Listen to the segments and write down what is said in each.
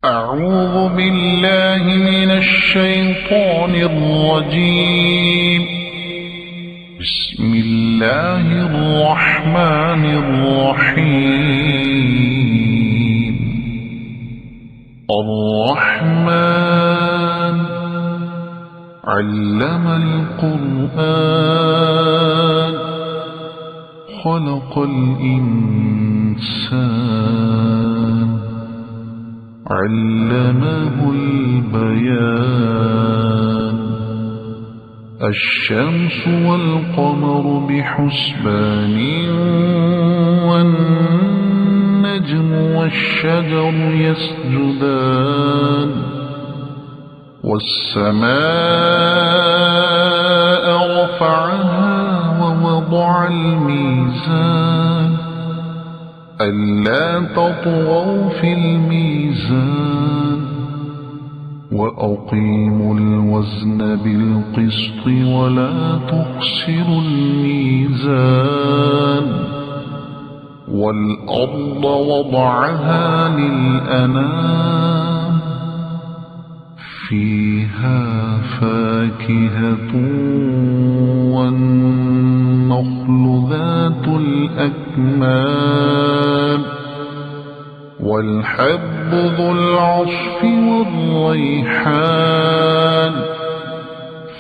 أعوذ بالله من الشيطان الرجيم. بسم الله الرحمن الرحيم. الرحمن علم القرآن خلق الإنسان علمه البيان. الشمس والقمر بحسبان والنجم والشجر يسجدان والسماء رفعها ووضع الميزان ألا تطغوا في الميزان وأقيموا الوزن بالقسط ولا تخسروا الميزان. والأرض وضعها للأنام فيها فاكهة والنخل ذات الأكمام والحب ذو العصف والريحان.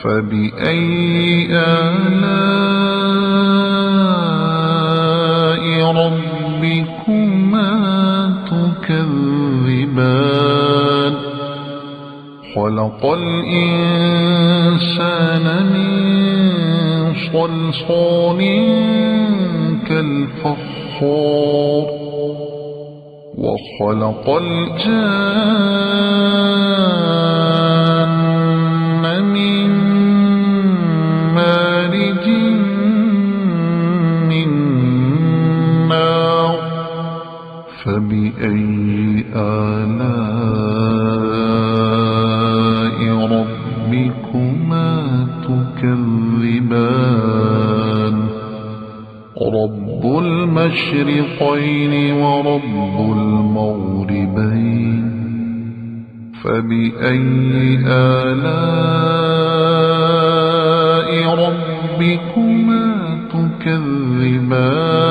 فبأي آلاء ربكما تكذبان. خلق الإنسان من صلصال كالفخار وخلق الجان من مارج من نار. فبأي آلاء ربكما تكذبان. رب المشرقين ورب المغربين. فبأي آلاء ربكما تكذبان.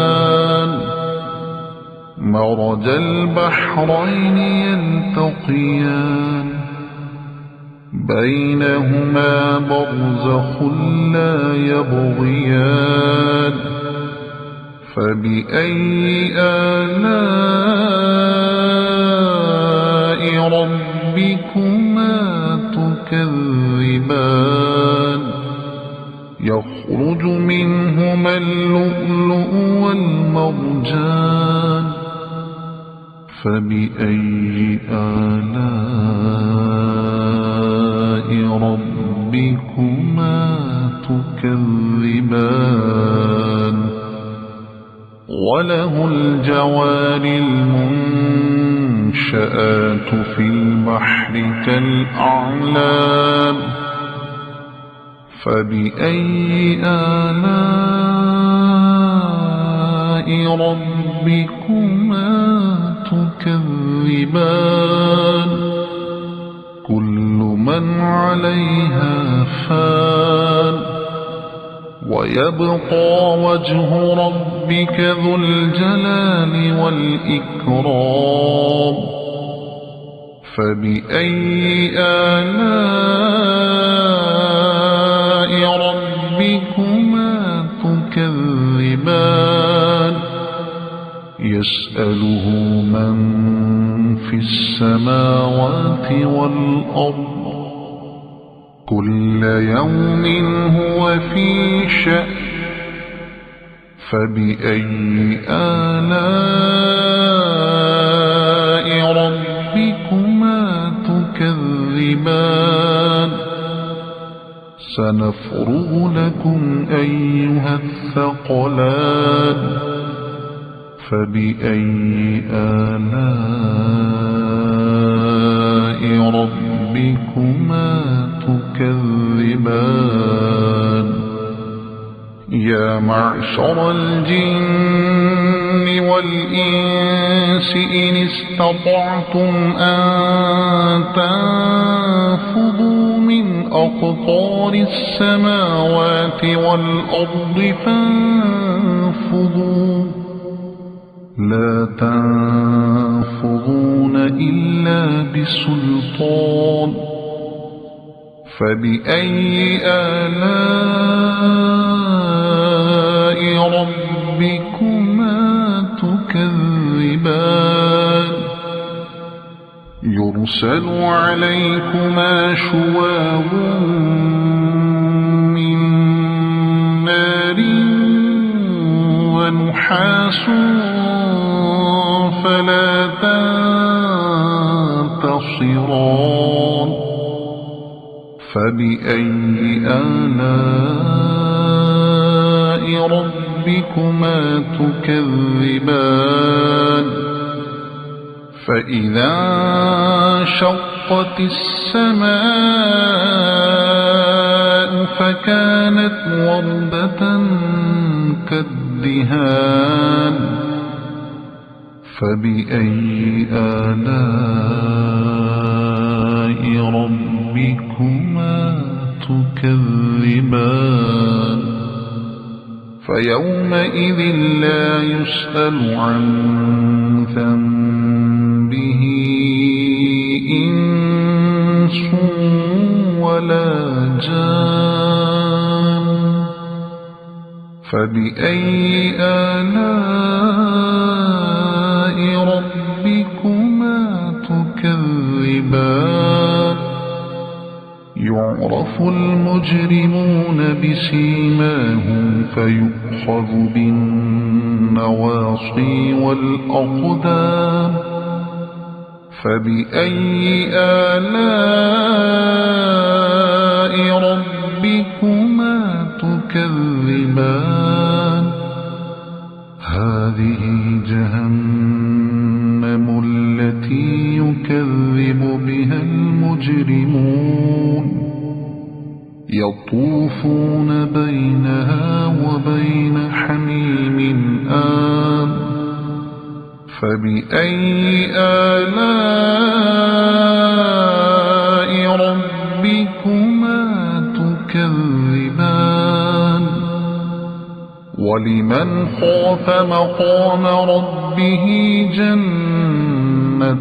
مرج البحرين يلتقيان بينهما برزخ لا يبغيان. فبأي آلاء ربكما تكذبان. يخرج منهما اللؤلؤ والمرجان. فبأي آلاء ربكما تكذبان. وله الجوار المنشآت في البحر كالأعلام. فبأي آلاء ربكما تكذبان. كل من عليها فان ويبقى وجه ربك ذو الجلال والإكرام. فبأي آلاء ربكما تكذبان. يسأله من في السماوات والأرض كل يوم هو في شأن. فبأي آلاء ربكما تكذبان. سنفرغ لكم أيها الثقلان. فبأي آلاء ربكما تكذبان. يا معشر الجن والإنس إن استطعتم أن تنفذوا من أقطار السماوات والأرض فانفذوا لا تنفذون إلا بسلطان فبأي آلاء ربكما تكذبان يرسل عليكما شواظ من نار ونحاس فلا تنتصران فبأي آلاء ربكما تكذبان فإذا انشقت السماء فكانت وردة كالدهان فبأي آلاء ربكما تكذبان فيومئذ لا يسأل عن ذنبه إنس ولا جان فبأي آلاء ربكما تكذبان يعرف المجرمون بسيماهم فيؤخذ بالنواصي والأقدام فبأي آلاء ربكما تكذبان هذه جهنم التي يكذب بها المجرمون يطوفون بينها وبين حميم آن فبأي آلاء ربكما تكذبان ولمن خاف مقام ربه جنتان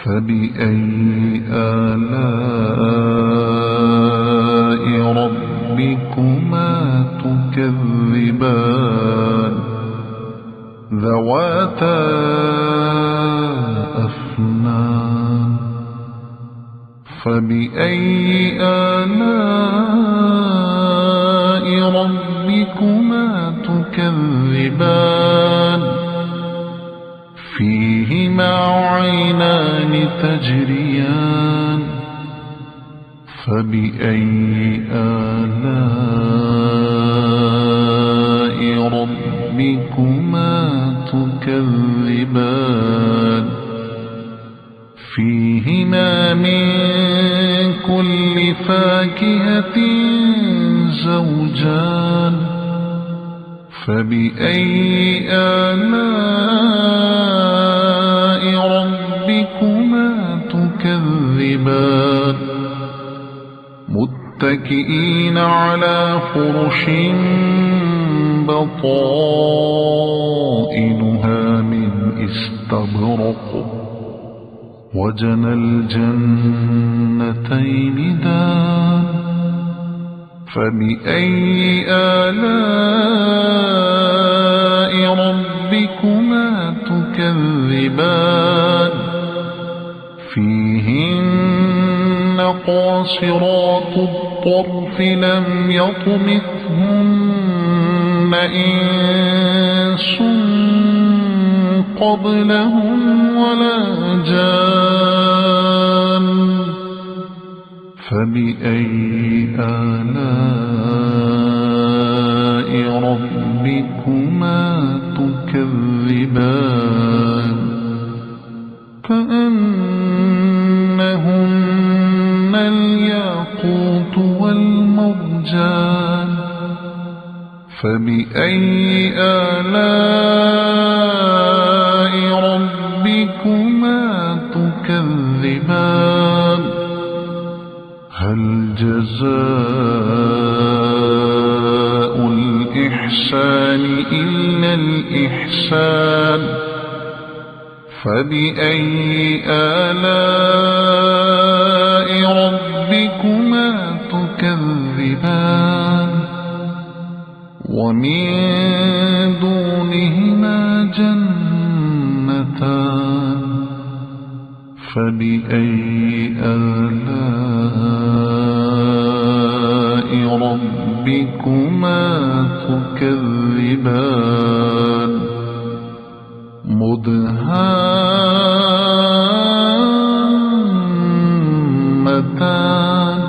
فبأي آلاء ربكما تكذبان ذواتا أفنان فبأي آلاء ربكما تكذبان فيهما عينان تجريان فبأي آلاء ربكما تكذبان فيهما من كل فاكهة زوجان فبأي آلاء ربكما تكذبان متكئين على فرش بطائنها من استبرق وجنى الجنتين دان فبأي آلاء ربكما تكذبان فيهن قاصرات الطرف لم يطمثهن إنس قبلهم ولا جان فبأي آلاء ربكما تكذبان كأنهن الياقوت والمرجان فبأي آلاء ربكما تكذبان هل جزاء الإحسان إلا الإحسان فبأي آلاء ربكما تكذبان ومن دونهما جنتان فبأي آلاء ربكما تكذبان مدهامتان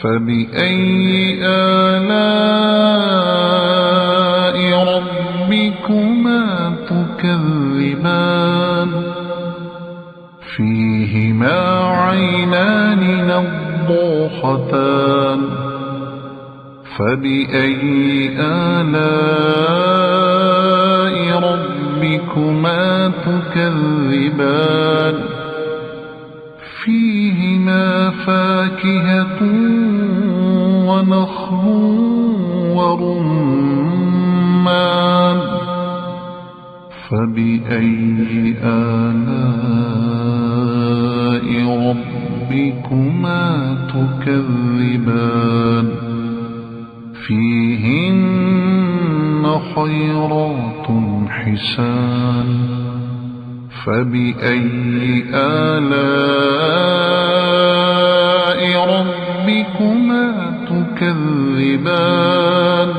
فبأي آلاء ربكما تكذبان فيهما عينان نضاختان فبأي آلاء ربكما تكذبان فيهما فاكهة ونخل ورمان فبأي آلاء ربكما تكذبان فيهن خيرات حسان فبأي آلاء ربكما تكذبان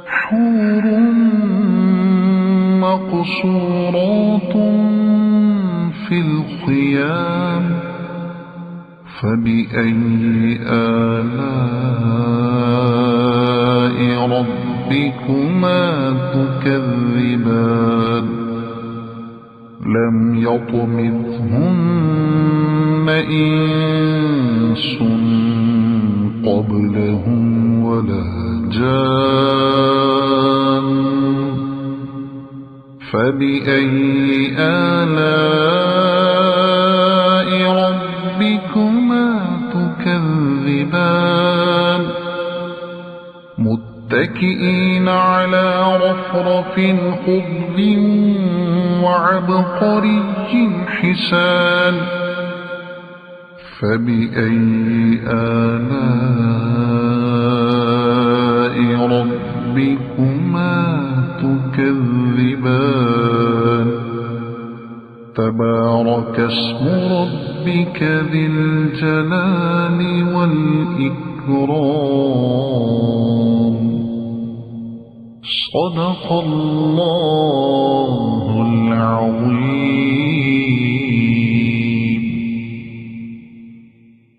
حور مقصورات في الخيام فبأي آلاء ربكما تكذبان لم يطمثهن إنس قبلهم ولا جان فبأي آلاء ربكما تكذبان متكئين على رفرف خضر وعبقري حسان فبأي آلاء ربكما تكذبان تبارك اسم ربك ذي الجلال والإكرام صدق الله العظيم.